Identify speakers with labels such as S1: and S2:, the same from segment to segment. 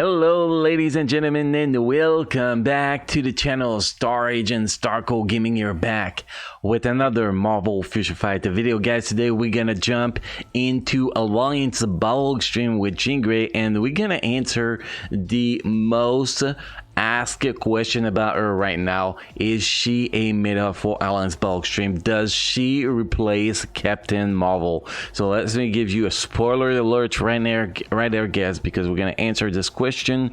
S1: Hello ladies and gentlemen, and welcome back to the channel. Star Agent Starco Gaming here, back with another Marvel Future Fighter video. Guys, today we're gonna jump into Alliance Battle Extreme with Jean Grey, and we're gonna answer the most asked question about her right now. Is she a meta for Alliance Battle Extreme? Does she replace Captain Marvel? So let me give you a spoiler alert right there guys, because we're gonna answer this question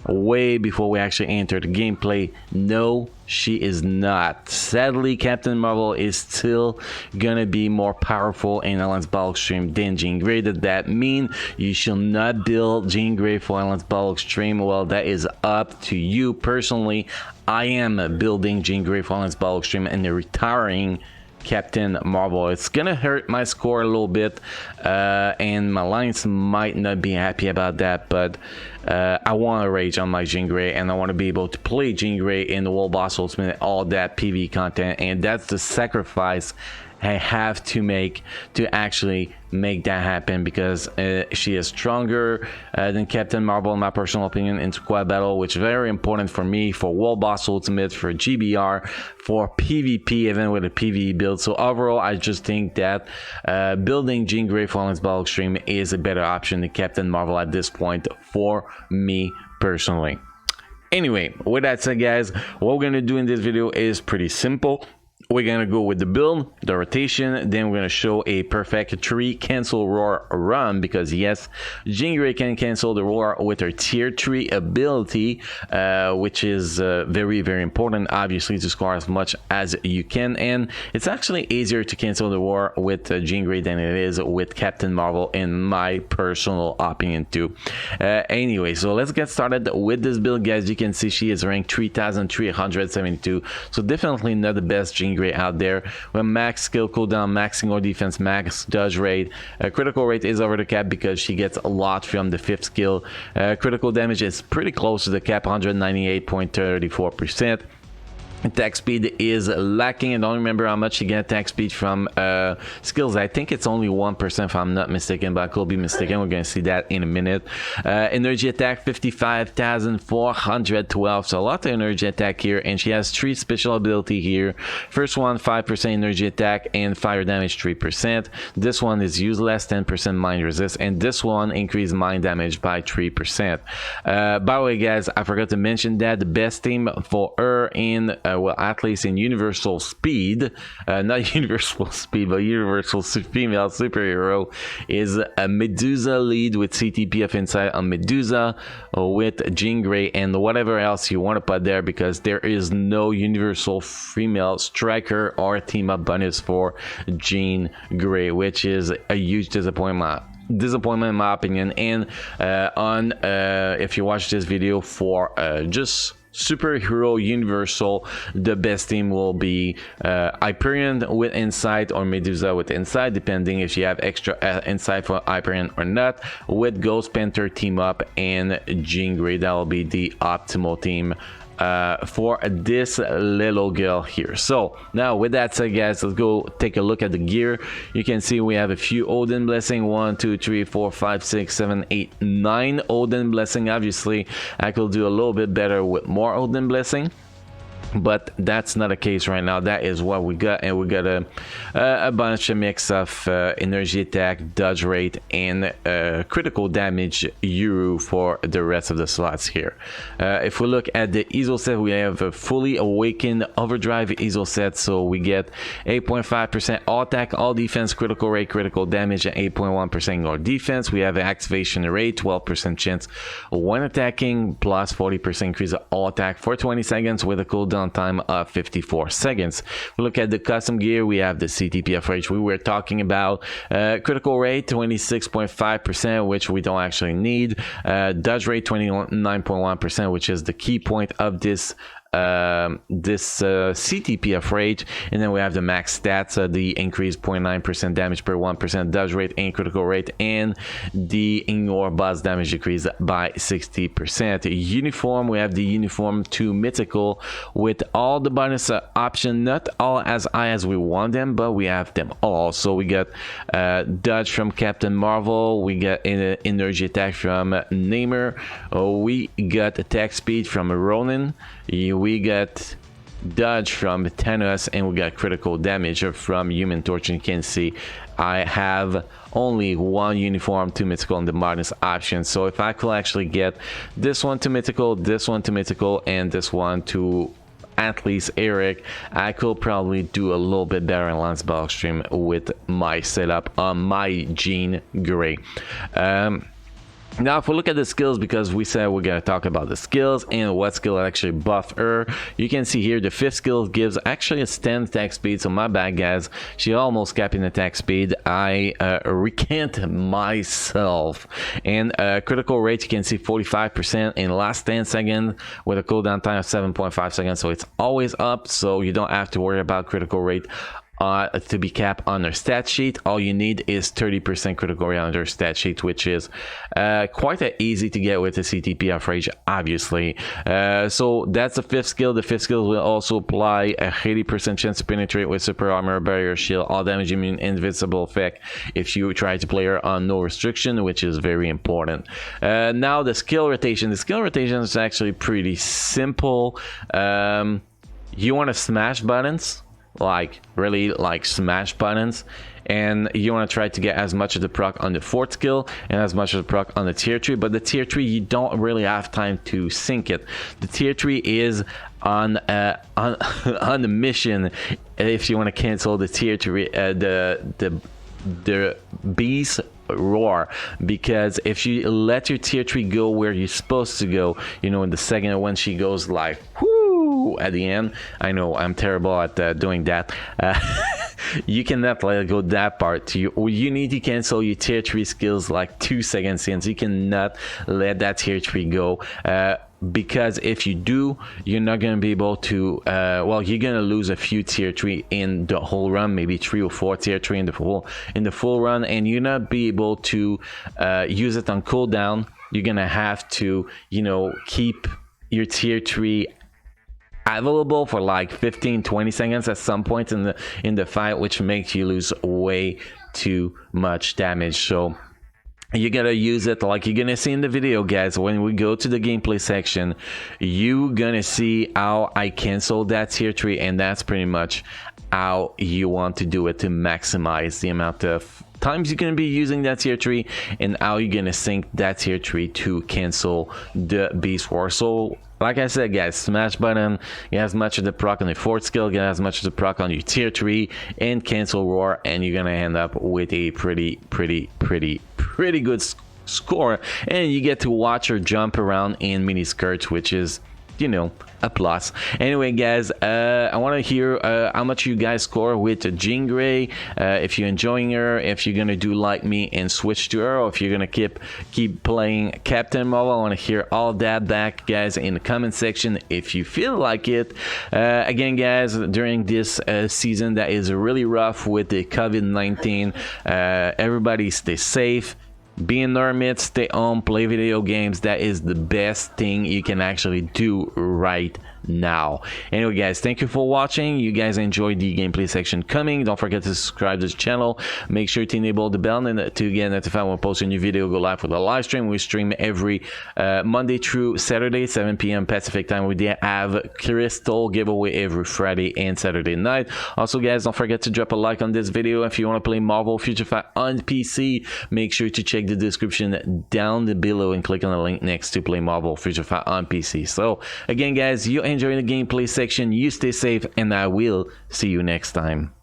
S1: way before we actually enter the gameplay. No, she is not. Sadly, Captain Marvel is still gonna be more powerful in Alliance Battle Extreme than Jean Grey. Does that mean you should not build Jean Grey for Alliance Battle Extreme? Well, that is up to you. Personally, I am building Jean Grey for Alliance Battle Extreme and retiring Captain Marvel. It's gonna hurt my score a little bit, and my alliance might not be happy about that, but I want to rage on my Jean Grey, and I want to be able to play Jean Grey in the World Boss Ultimate, all that PvE content, and that's the sacrifice I have to make to actually make that happen, because she is stronger than Captain Marvel in my personal opinion in squad battle, which is very important for me, for World Boss Ultimate, for GBR, for PvP, even with a PvE build. So overall, I just think that building Jean Grey for Alliance Battle Extreme is a better option than Captain Marvel at this point for me personally. Anyway, with that said guys, what we're gonna do in this video is pretty simple. We're gonna go with the build, the rotation, then we're gonna show a perfect 3 cancel roar run, because yes, Jean Grey can cancel the roar with her tier 3 ability, which is very important, obviously, to score as much as you can. And it's actually easier to cancel the roar with Jean Grey than it is with Captain Marvel, in my personal opinion too. Anyway, so let's get started with this build guys. You can see she is ranked 3372, so definitely not the best Jean Grey out there. We have max skill cooldown, max single defense, max dodge rate. Critical rate is over the cap because she gets a lot from the 5th skill. Critical damage is pretty close to the cap, 198.34%. Attack speed is lacking. I don't remember how much you get attack speed from skills. I think it's only 1% if I'm not mistaken, but I could be mistaken. We're going to see that in a minute. Energy attack 55,412, so a lot of energy attack here, and she has 3 special ability here. First one, 5% energy attack and fire damage 3%. This one is useless, 10% mind resist, and this one increased mind damage by 3%. By the way guys, I forgot to mention that the best team for her in well, at least in Universal Speed, not Universal Speed, but Universal Female Superhero, is a Medusa lead with CTP of Insight on Medusa, with Jean Grey, and whatever else you want to put there, because there is no Universal Female Striker or team up bonus for Jean Grey, which is a huge disappointment in my opinion. And if you watch this video for just superhero universal, the best team will be Hyperion with Insight or Medusa with Insight, depending if you have extra Insight for Hyperion or not, with Ghost Panther team up and Jean Grey. That will be the optimal team for this little girl here. So now with that said guys, let's go take a look at the gear. You can see we have a few Odin Blessing, 1 2 3 4 5 6 7 8 9 Odin Blessing. Obviously I could do a little bit better with more Odin Blessing, but that's not the case right now. That is what we got, and we got a bunch of mix of energy attack, dodge rate, and critical damage Euro for the rest of the slots here. If we look at the ESO set, we have a fully awakened overdrive ESO set, so we get 8.5% all attack, all defense, critical rate, critical damage, and 8.1% all defense. We have an activation rate, 12% chance when attacking, plus 40% increase of all attack for 20 seconds with a cooldown time of 54 seconds. We look at the custom gear. We have the CTPFH we were talking about. Critical rate 26.5%, which we don't actually need. Dodge rate 29.1%, which is the key point of this CTP of rage, and then we have the max stats, the increased 0.9% damage per 1% dodge rate and critical rate, and the ignore boss damage decrease by 60%. Uniform, we have the uniform to mythical with all the bonus option, not all as high as we want them, but we have them all. So we got dodge from Captain Marvel, we got energy attack from Namor, we got attack speed from Ronin, we got dodge from Thanos, and we got critical damage from Human Torch. And you can see I have only one uniform to mythical in the bonus option. So if I could actually get this one to mythical, this one to mythical, and this one to at least Eric, I could probably do a little bit better in Lance Battlestream with my setup on my Jean Grey. Now if we look at the skills, because we said we're going to talk about the skills and what skill actually buff her, you can see here the 5th skill gives actually a 10 attack speed. So my bad guys, she almost capped in attack speed. I recant myself. And critical rate, you can see 45% in the last 10 seconds with a cooldown time of 7.5 seconds. So it's always up, so you don't have to worry about critical rate to be capped on their stat sheet. All you need is 30% critical rate on their stat sheet, which is quite easy to get with the CTP of rage, obviously. So that's the 5th skill. The 5th skill will also apply a 80% chance to penetrate with super armor, barrier, shield, all damage, immune, invincible effect if you try to play her on no restriction, which is very important. Now the skill rotation. The skill rotation is actually pretty simple. You want to smash buttons, like really like smash buttons, and you want to try to get as much of the proc on the 4th skill and as much of the proc on the tier 3. But the tier 3 you don't really have time to sync it. The tier 3 is on the mission if you want to cancel the tier 3 the beast roar, because if you let your tier 3 go where you're supposed to go, you know, in the second when she goes like whoo at the end, I know I'm terrible at doing that, you cannot let it go that part. You need to cancel your tier 3 skills like 2 seconds in, so you cannot let that tier 3 go, because if you do, you're not going to be able to well, you're going to lose a few tier 3 in the whole run, maybe 3 or 4 tier 3 in the full run, and you're not be able to use it on cooldown. You're going to have to, you know, keep your tier 3 available for like 15-20 seconds at some point in the fight, which makes you lose way too much damage. So you gotta use it like you're gonna see in the video, guys. When we go to the gameplay section, you gonna see how I canceled that tier 3, and that's pretty much how you want to do it to maximize the amount of times you're gonna be using that tier 3 and how you're gonna sync that tier 3 to cancel the beast war. So like I said, guys, smash button, get as much of the proc on the 4th skill, get as much of the proc on your tier 3, and cancel roar, and you're gonna end up with a pretty good score. And you get to watch her jump around in mini skirts, which is, you know, a plus. Anyway, guys, I want to hear how much you guys score with Jean Grey. If you're enjoying her, if you're gonna do like me and switch to her, or if you're gonna keep playing Captain Marvel. I want to hear all that back, guys, in the comment section if you feel like it. Again, guys, during this season that is really rough with the COVID-19, everybody stay safe, be in their midst, stay home, play video games. That is the best thing you can actually do right now. Anyway, guys, thank you for watching. You guys enjoyed the gameplay section coming. Don't forget to subscribe to this channel. Make sure to enable the bell to get notified when we post a new video, go live for the live stream. We stream every Monday through Saturday, 7 p.m. Pacific time. We have Crystal giveaway every Friday and Saturday night. Also, guys, don't forget to drop a like on this video. If you want to play Marvel Future Fight on PC, make sure to check the description down below and click on the link next to play Marvel Future Fight on PC. So again, guys, you enjoy the gameplay section, you stay safe, and I will see you next time.